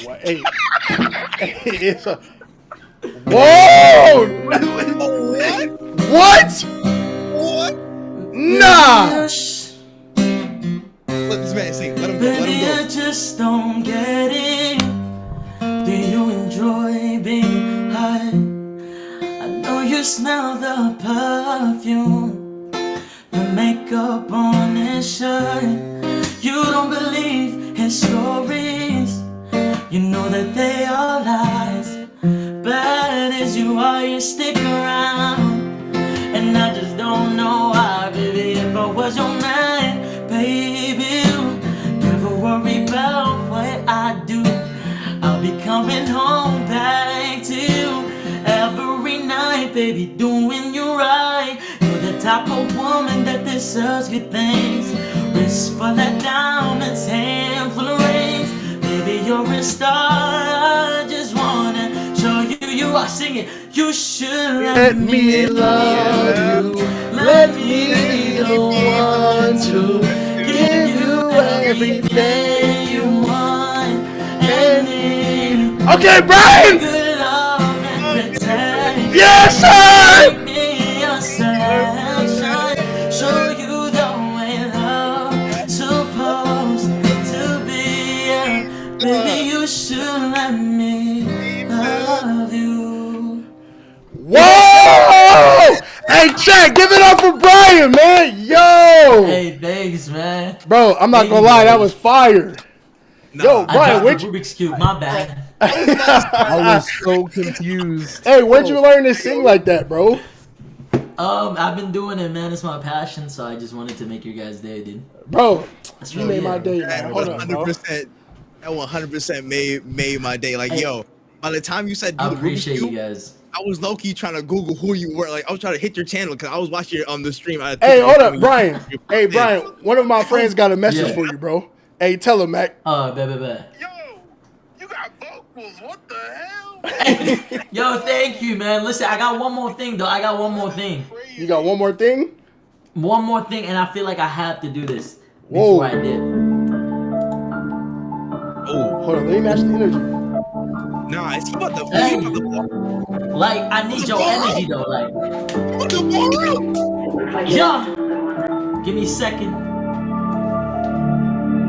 What? Hey, it's a. Whoa! What? What? What? Nah! Let this man sing. Let him go. Let Baby, him I just don't get it. Do you enjoy being high? I know you smell the perfume, the makeup on his shirt. You don't believe his stories. You know that they are lies. Bad as you are, you stick around. And I just don't know why, baby. If I was your man, baby, never worry about what I do. I'll be coming home back to you every night, baby, doing you right. You're the type of woman that deserves good things. Wrist full of diamonds, hand full of rings. Baby, you're a star. I just wanna show you are singing. You should Let me love you. Let me be the one to give you everything you want and need. Okay, Brian! Good love and protect. Yes, sir! Make me your sunshine. Show you the way love's supposed to be. Baby, you should let me love you. Whoa! Hey, chat, give it up for Brian, man. Yo! Hey, thanks, man. Bro, I'm not gonna lie, that was fire. Yo, I Brian, dropped where'd the you... Rubik's Cube, my bad. I was so confused. Hey, where'd you learn to sing like that, bro? I've been doing it, man. It's my passion, so I just wanted to make your guys' day, dude. Bro, That's you really made my it. day, That man. Hold up, bro. 100%. That 100% made my day. Like, Hey. yo, by the time you said do I the Rubik's appreciate you Cube, guys. I was low key trying to Google who you were. Like, I was trying to hit your channel because I was watching your the stream. Hey, hold up, Brian. Hey, Brian, one of my friends got a message for you, bro. Hey, tell him, Mac. Bet. Yo, you got vocals. What the hell? Yo, thank you, man. Listen, I got one more thing, though. You got one more thing? One more thing, and I feel like I have to do this Whoa. before I dip. Oh, Hold on, let me match the energy. nah, is he about to? Hey. He about to blow Like, I need your energy, though. Like, up. yeah. Give me a second.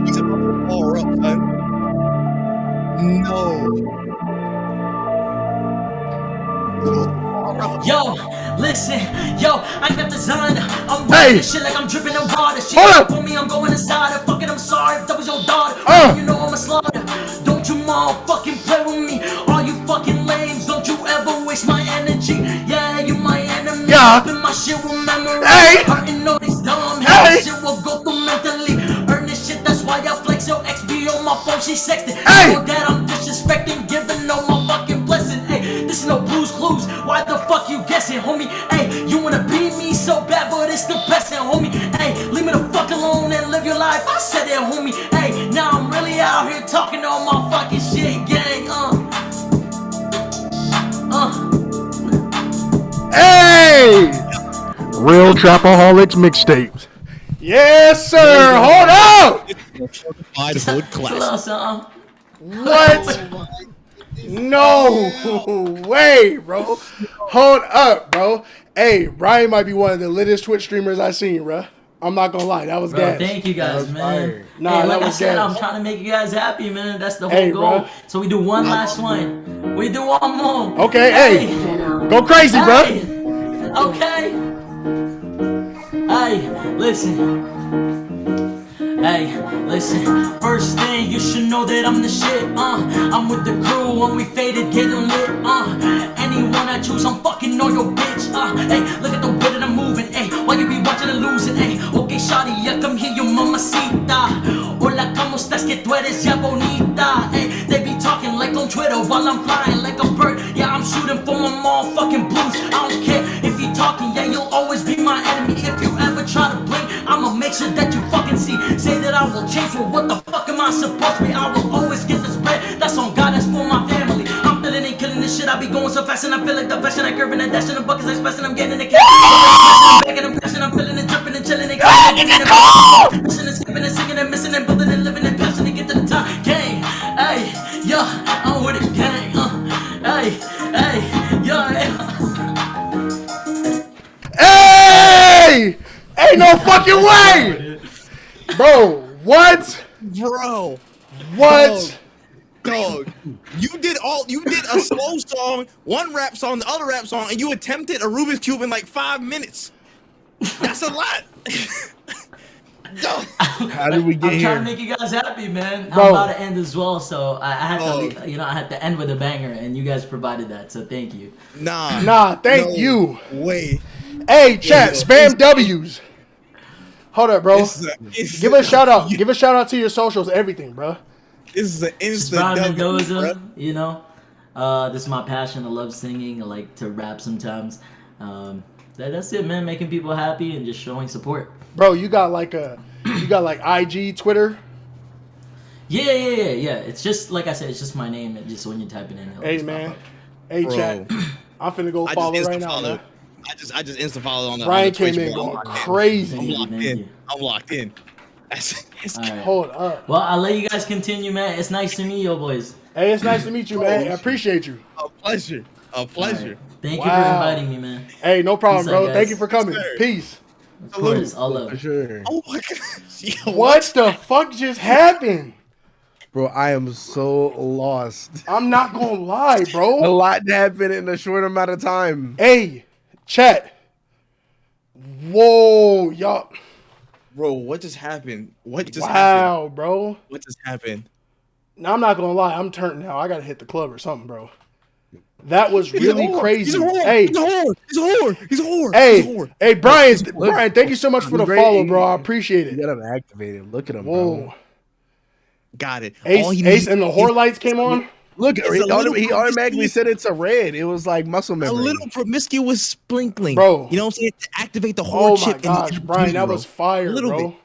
He's about to blow up, son. No. Yo, listen, yo, I got designer. I'm Hey. running this shit like I'm dripping in water. She Hold up. for me, I'm going inside her. Fucking, I'm sorry if that was your daughter. You know I'm a slaughter. Don't you motherfucking play with me. All you fucking lames, don't you ever waste my energy. Yeah, you my enemy. Yeah. Open my shit with memory. Hey. Hurting all these dumb Hey. heads. Shit will go through mentally. Earn this shit, that's why I flex. Your ex be on my phone, she sexting. Hey. You know that I'm disrespecting, giving no my fucking blessing. Hey, this is no Blues Clues. Why the fuck you guessing, homie? Hey, you wanna beat me so bad, but it's the best, homie. Hey, leave me the fuck alone and live your life. I said it, homie. Hey, now I'm really out here talking all my fucking shit, gang. Hey! Real Trapaholics mixtapes. Yes, sir. Hold up. Certified hood class. What? No way, bro. Hold up, bro. Hey, Brian might be one of the littest Twitch streamers I've seen, bro. I'm not gonna lie, that was Bro, gas. thank you guys, man. fire. Nah, Hey, that like I was said, gas. I'm trying to make you guys happy, man. That's the whole Hey, goal. bro. So we do one last one. We do one more. Okay, hey. Go crazy, bro. Hey, okay. Hey, listen. Hey, listen. First thing, you should know that I'm the shit. I'm with the crew when we faded, getting lit. Anyone I choose, I'm fucking on your bitch. Hey, look at the way that I'm moving. Hey, while you be watching and losing. Hey, okay, shawty, ya come here, you mamacita. Hola, ¿cómo estás? Que tú eres ya bonita. Hey, they be talking like on Twitter while I'm flying like a bird. Yeah, I'm shooting for my motherfucking blues. I don't care if you talking, yeah, you'll always be my enemy. If you ever try to blink, I'ma make sure that you fucking see. Say that I will change, well, what the fuck am I supposed to be? I will always get this bread, that's on God, that's for my family. I'm feeling and killing this shit, I be going so fast and I feel like the fashion, I curving and dashing the buckets, I'm special, I'm getting the cash. I'm back and I'm crashing, I'm feeling and dripping and chilling and getting it cold. Missing and skipping and singing and missing and building and living and passion to get to the top. Gang, hey, yo. Ain't no fucking way, bro. What? Bro. What? Dog. You did a slow song, one rap song, the other rap song, and you attempted a Rubik's Cube in like 5 minutes. That's a lot. How did we get I'm here? trying to make you guys happy, man. Bro. I'm about to end as well, so I had to, I had to end with a banger, and you guys provided that, so thank you. Nah. Thank No you. way. Hey, chat, spam W's. Hold up, bro. Give a shout out. Give a shout out to your socials, everything, bro. This is an It's instant Brian W, Mendoza, bro. you know. This is my passion. I love singing. I like to rap sometimes. That's it, man. Making people happy and just showing support. Bro, you got like IG, Twitter. Yeah. It's just like I said. It's just my name. And just when you type it in, it'll Hey, just pop man. up. Hey, Bro. chat. I'm finna go follow right now, man. I just insta followed on the Brian on the Twitch, came in bro. going I'm crazy. locked Thank in. you. I'm locked in. That's All right. Hold up. Well, I'll let you guys continue, man. It's nice to meet you, boys. Hey, it's nice to meet you, man. I appreciate you. a pleasure. A pleasure. All right. Thank you Wow. for inviting me, man. Hey, no problem, Peace out, bro. guys. Thank you for coming. Sir. Peace. Of course, all love. For sure. Oh my gosh. Yo, What the fuck just happened? Bro, I am so lost. I'm not gonna lie, A bro. lot happened in a short amount of time. Hey, chat. Whoa, y'all. Bro, what just happened? What just happened? Wow, bro. What just happened? Now, I'm not gonna lie. I'm turned now. I gotta hit the club or something, bro. That was He's a really whore. crazy. He's a whore. Hey, He's a whore. He's a whore. He's a whore. hey, He's a whore. hey, Brian, thank you so much for the Great. follow, bro. I appreciate You it. got him activated. Look at him, Whoa. bro. Got it. Ace, All he Ace needs and the whore lights came on. Look, It's a little he automatically promiscuous- said it's a red. It was like muscle a memory. little promiscuous sprinkling, Bro. You know what I'm saying? To activate the whore Oh chip my gosh, in the Brian, that bro. was fire, A little bro. bit.